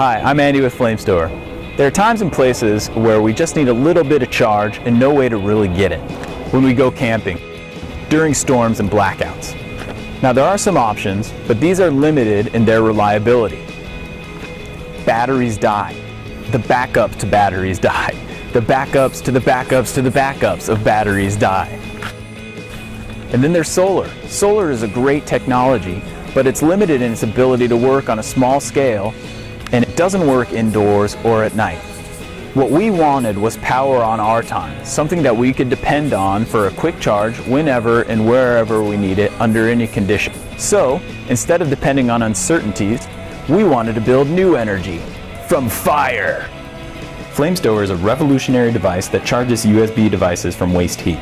Hi, I'm Andy with Flamestower. There are times and places where we just need a little bit of charge and no way to really get it. When we go camping, during storms and blackouts. Now there are some options, but these are limited in their reliability. Batteries die. The backup to batteries die. The backups to the backups to the backups of batteries die. And then there's solar. Solar is a great technology, but it's limited in its ability to work on a small scale, and it doesn't work indoors or at night. What we wanted was power on our time, something that we could depend on for a quick charge whenever and wherever we need it under any condition. So, instead of depending on uncertainties, we wanted to build new energy from fire. Flamestower is a revolutionary device that charges USB devices from waste heat.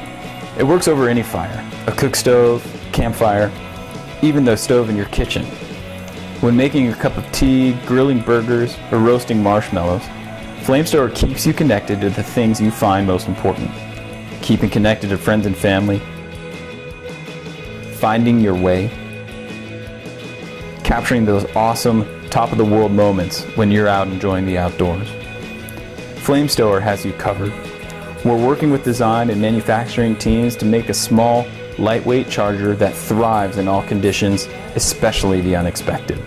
It works over any fire, a cook stove, campfire, even the stove in your kitchen. When making a cup of tea, grilling burgers, or roasting marshmallows, Flamestower keeps you connected to the things you find most important. Keeping connected to friends and family, finding your way, capturing those awesome top-of-the-world moments when you're out enjoying the outdoors. Flamestower has you covered. We're working with design and manufacturing teams to make a small, lightweight charger that thrives in all conditions, especially the unexpected.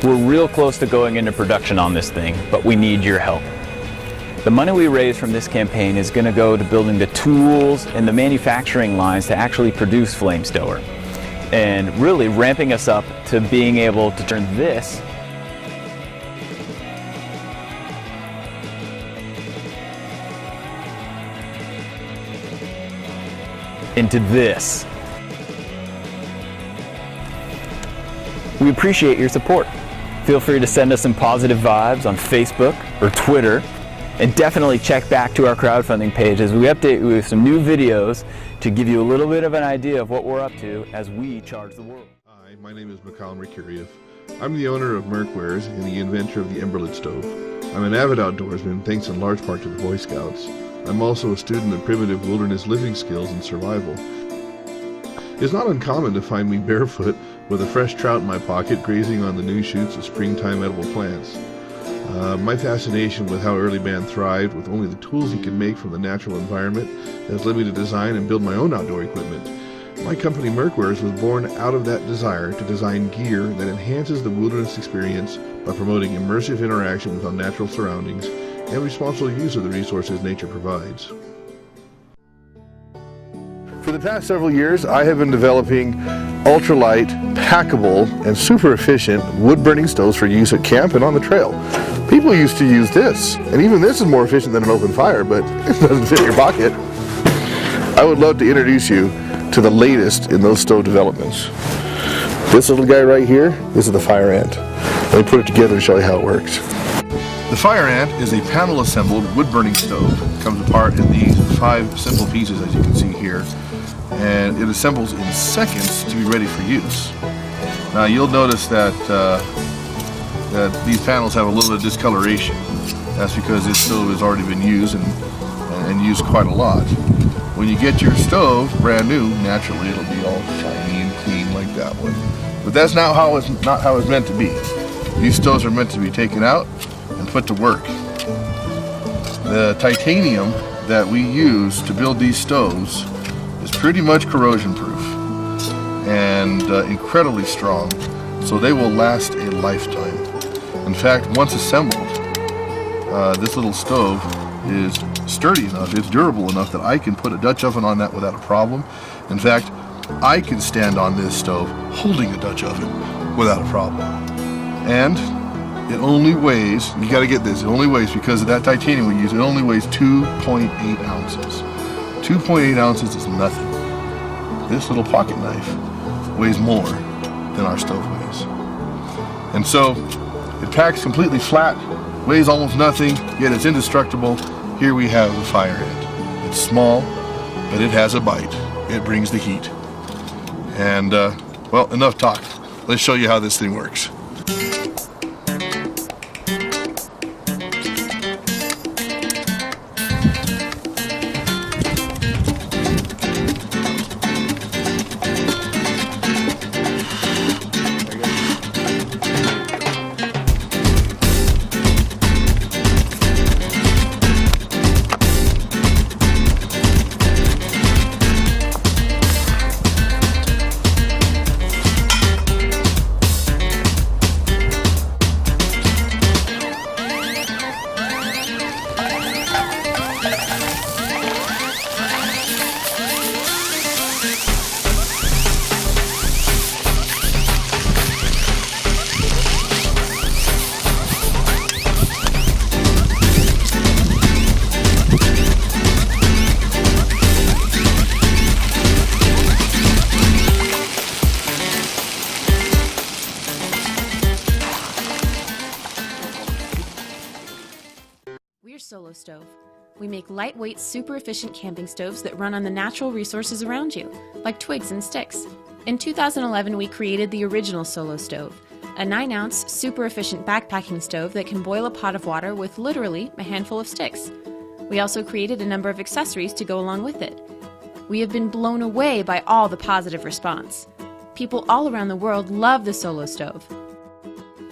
We're real close to going into production on this thing, but we need your help. The money we raise from this campaign is going to go to building the tools and the manufacturing lines to actually produce Flamestower, and really ramping us up to being able to turn this into this. We appreciate your support. Feel free to send us some positive vibes on Facebook or Twitter, and definitely check back to our crowdfunding page as we update you with some new videos to give you a little bit of an idea of what we're up to as we charge the world. Hi, my name is Mikhail Merkuriev. I'm the owner of Merkwares and the inventor of the Emberlit stove. I'm an avid outdoorsman thanks in large part to the Boy Scouts. I'm also a student of primitive wilderness living skills and survival. It's not uncommon to find me barefoot with a fresh trout in my pocket grazing on the new shoots of springtime edible plants. My fascination with how early man thrived with only the tools he could make from the natural environment has led me to design and build my own outdoor equipment. My company Merkwares was born out of that desire to design gear that enhances the wilderness experience by promoting immersive interaction with our natural surroundings and responsible use of the resources nature provides. For the past several years, I have been developing ultralight, packable, and super efficient wood-burning stoves for use at camp and on the trail. People used to use this, and even this is more efficient than an open fire, but it doesn't fit in your pocket. I would love to introduce you to the latest in those stove developments. This little guy right here, this is the FireAnt. Let me put it together and show you how it works. The FireAnt is a panel-assembled wood-burning stove. It comes apart in these 5 simple pieces, as you can see here, and it assembles in seconds to be ready for use. Now you'll notice that that these panels have a little bit of discoloration. That's because this stove has already been used and used quite a lot. When you get your stove brand new, naturally it'll be all shiny and clean like that one. But that's not how it's meant to be. These stoves are meant to be taken out and put to work. The titanium that we use to build these stoves is pretty much corrosion proof and incredibly strong, so they will last a lifetime. In fact, once assembled, this little stove is sturdy enough, it's durable enough that I can put a Dutch oven on that without a problem. In fact, I can stand on this stove holding a Dutch oven without a problem. And it only weighs, you gotta get this, it only weighs, because of that titanium we use, it only weighs 2.8 ounces. 2.8 ounces is nothing. This little pocket knife weighs more than our stove weighs. And so, it packs completely flat, weighs almost nothing, yet it's indestructible. Here we have the FireAnt. It's small, but it has a bite. It brings the heat. And, well, enough talk. Let's show you how this thing works. Solo Stove. We make lightweight, super efficient camping stoves that run on the natural resources around you, like twigs and sticks. In 2011, we created the original Solo Stove, a 9-ounce, super efficient backpacking stove that can boil a pot of water with literally a handful of sticks. We also created a number of accessories to go along with it. We have been blown away by all the positive response. People all around the world love the Solo Stove.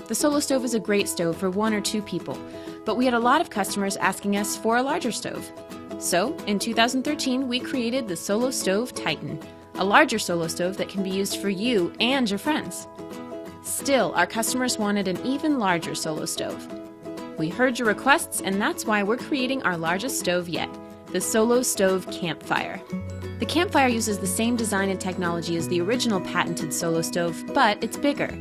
The Solo Stove is a great stove for 1 or 2 people, but we had a lot of customers asking us for a larger stove. So, in 2013, we created the Solo Stove Titan, a larger Solo Stove that can be used for you and your friends. Still, our customers wanted an even larger Solo Stove. We heard your requests, and that's why we're creating our largest stove yet, the Solo Stove Campfire. The Campfire uses the same design and technology as the original patented Solo Stove, but it's bigger.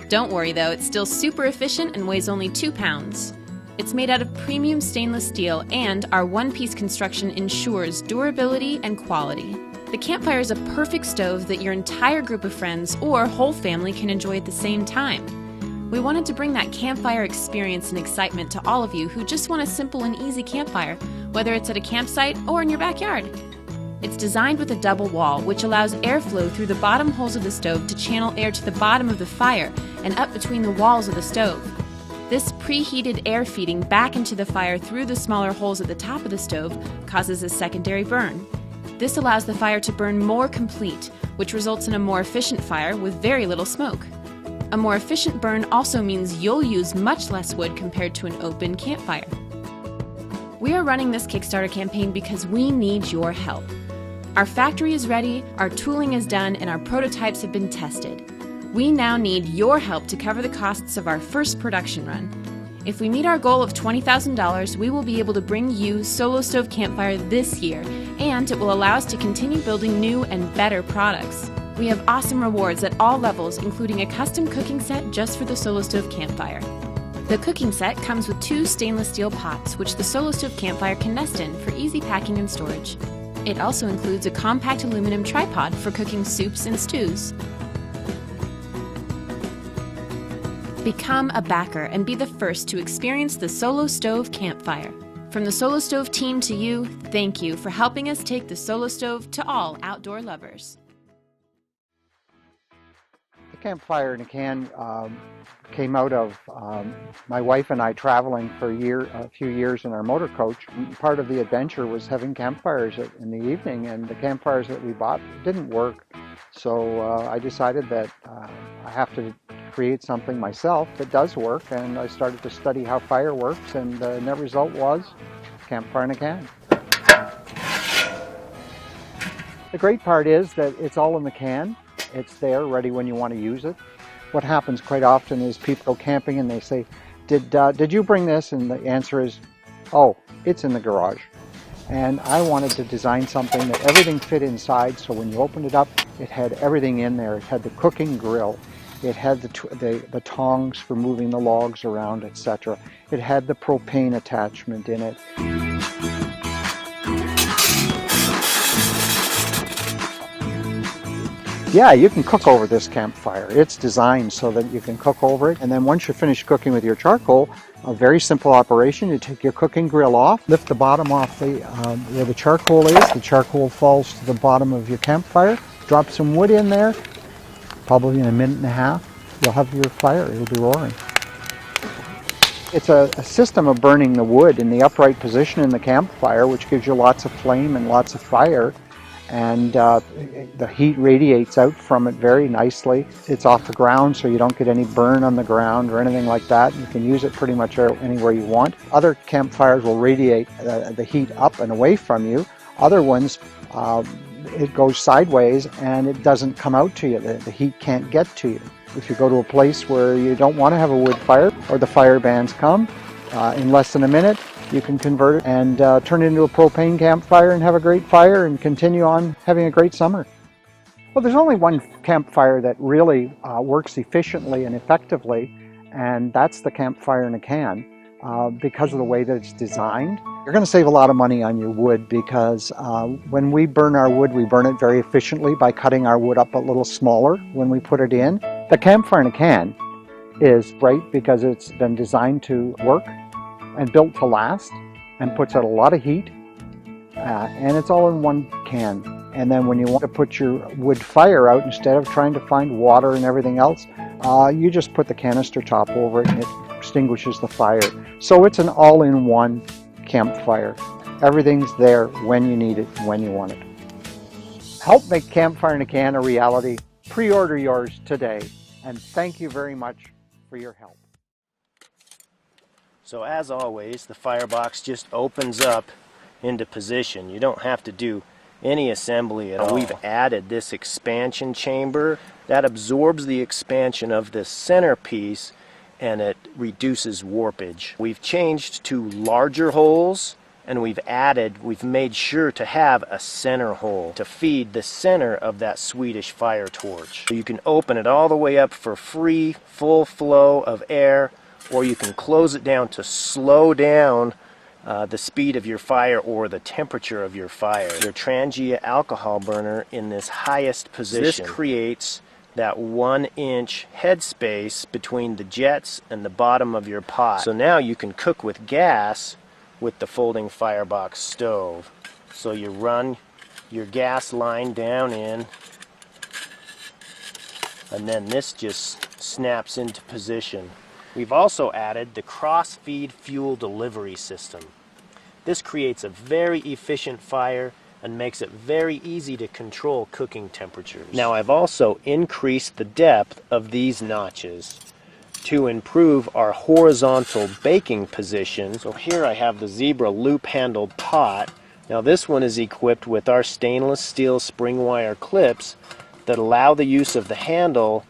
Don't worry though, it's still super efficient and weighs only 2 pounds. It's made out of premium stainless steel, and our one-piece construction ensures durability and quality. The Campfire is a perfect stove that your entire group of friends or whole family can enjoy at the same time. We wanted to bring that campfire experience and excitement to all of you who just want a simple and easy campfire, whether it's at a campsite or in your backyard. It's designed with a double wall, which allows airflow through the bottom holes of the stove to channel air to the bottom of the fire and up between the walls of the stove. This preheated air feeding back into the fire through the smaller holes at the top of the stove causes a secondary burn. This allows the fire to burn more complete, which results in a more efficient fire with very little smoke. A more efficient burn also means you'll use much less wood compared to an open campfire. We are running this Kickstarter campaign because we need your help. Our factory is ready, our tooling is done, and our prototypes have been tested. We now need your help to cover the costs of our first production run. If we meet our goal of $20,000, we will be able to bring you Solo Stove Campfire this year, and it will allow us to continue building new and better products. We have awesome rewards at all levels, including a custom cooking set just for the Solo Stove Campfire. The cooking set comes with 2 stainless steel pots, which the Solo Stove Campfire can nest in for easy packing and storage. It also includes a compact aluminum tripod for cooking soups and stews. Become a backer and be the first to experience the Solo Stove Campfire. From the Solo Stove team to you, thank you for helping us take the Solo Stove to all outdoor lovers. The Campfire in a Can came out of my wife and I traveling for a few years in our motor coach. Part of the adventure was having campfires in the evening, and the campfires that we bought didn't work. So I decided that I have to create something myself that does work, and I started to study how fire works, and the net result was Campfire in a Can. The great part is that it's all in the can. It's there, ready when you want to use it. What happens quite often is people go camping and they say, did you bring this? And the answer is, oh, it's in the garage. And I wanted to design something that everything fit inside, so when you opened it up, it had everything in there. It had the cooking grill. It had the tongs for moving the logs around, etc. It had the propane attachment in it. Yeah, you can cook over this campfire. It's designed so that you can cook over it. And then once you're finished cooking with your charcoal, a very simple operation. You take your cooking grill off, lift the bottom off where the charcoal is. The charcoal falls to the bottom of your campfire. Drop some wood in there. Probably in a minute and a half, you'll have your fire. It'll be roaring. It's a system of burning the wood in the upright position in the campfire, which gives you lots of flame and lots of fire. And the heat radiates out from it very nicely. It's off the ground, so you don't get any burn on the ground or anything like that. You can use it pretty much anywhere you want. Other campfires will radiate the heat up and away from you. Other ones, it goes sideways and it doesn't come out to you. The heat can't get to you. If you go to a place where you don't want to have a wood fire, or the fire bans come, in less than a minute, you can convert it and turn it into a propane campfire and have a great fire and continue on having a great summer. Well, there's only one campfire that really works efficiently and effectively, and that's the Campfire in a Can, because of the way that it's designed. You're going to save a lot of money on your wood because when we burn our wood, we burn it very efficiently by cutting our wood up a little smaller when we put it in. The Campfire in a Can is great because it's been designed to work and built to last, and puts out a lot of heat, and it's all in one can. And then when you want to put your wood fire out, instead of trying to find water and everything else, you just put the canister top over it and it extinguishes the fire. So it's an all-in-one campfire. Everything's there when you need it, when you want it. Help make Campfire in a Can a reality. Pre-order yours today. And thank you very much for your help. So as always, the Firebox just opens up into position. You don't have to do any assembly at all. We've added this expansion chamber that absorbs the expansion of this centerpiece and it reduces warpage. We've changed to larger holes, and we've made sure to have a center hole to feed the center of that Swedish fire torch. So you can open it all the way up for free, full flow of air, or you can close it down to slow down the speed of your fire or the temperature of your fire. Your Trangia alcohol burner in this highest position. This creates that 1-inch headspace between the jets and the bottom of your pot. So now you can cook with gas with the folding Firebox stove. So you run your gas line down in, and then this just snaps into position. We've also added the cross-feed fuel delivery system. This creates a very efficient fire and makes it very easy to control cooking temperatures. Now I've also increased the depth of these notches to improve our horizontal baking position. So here I have the Zebra loop-handled pot. Now this one is equipped with our stainless steel spring wire clips that allow the use of the handle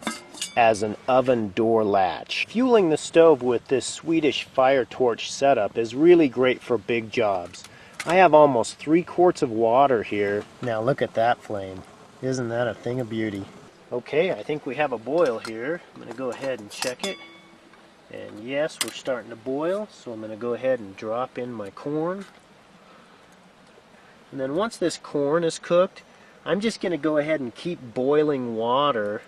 as an oven door latch. Fueling the stove with this Swedish fire torch setup is really great for big jobs. I have almost 3 quarts of water here. Now look at that flame. Isn't that a thing of beauty? Okay, I think we have a boil here. I'm going to go ahead and check it. And yes, we're starting to boil, so I'm going to go ahead and drop in my corn. And then once this corn is cooked, I'm just going to go ahead and keep boiling water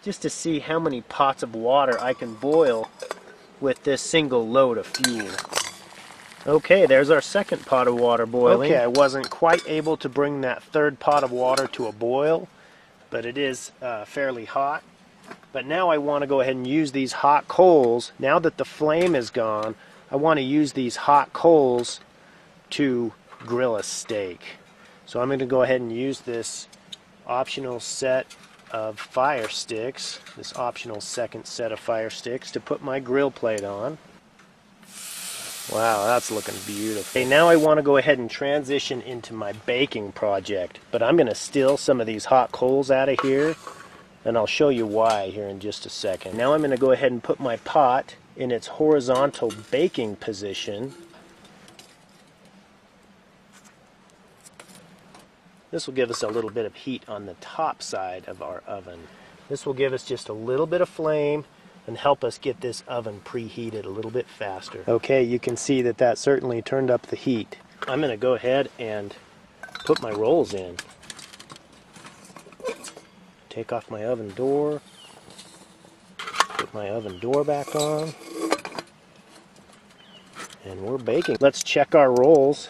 just to see how many pots of water I can boil with this single load of fuel. Okay, there's our second pot of water boiling. Okay, I wasn't quite able to bring that third pot of water to a boil, but it is fairly hot. But now I want to go ahead and use these hot coals. Now that the flame is gone, I want to use these hot coals to grill a steak. So I'm going to go ahead and use this optional set of fire sticks, this optional second set of fire sticks, to put my grill plate on. Wow, that's looking beautiful. Okay, now I want to go ahead and transition into my baking project, but I'm going to steal some of these hot coals out of here, and I'll show you why here in just a second. Now I'm going to go ahead and put my pot in its horizontal baking position. This will give us a little bit of heat on the top side of our oven. This will give us just a little bit of flame and help us get this oven preheated a little bit faster. Okay, you can see that that certainly turned up the heat. I'm going to go ahead and put my rolls in. Take off my oven door. Put my oven door back on. And we're baking. Let's check our rolls.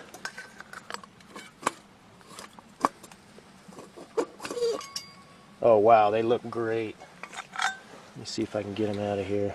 Oh wow, they look great. Let me see if I can get them out of here.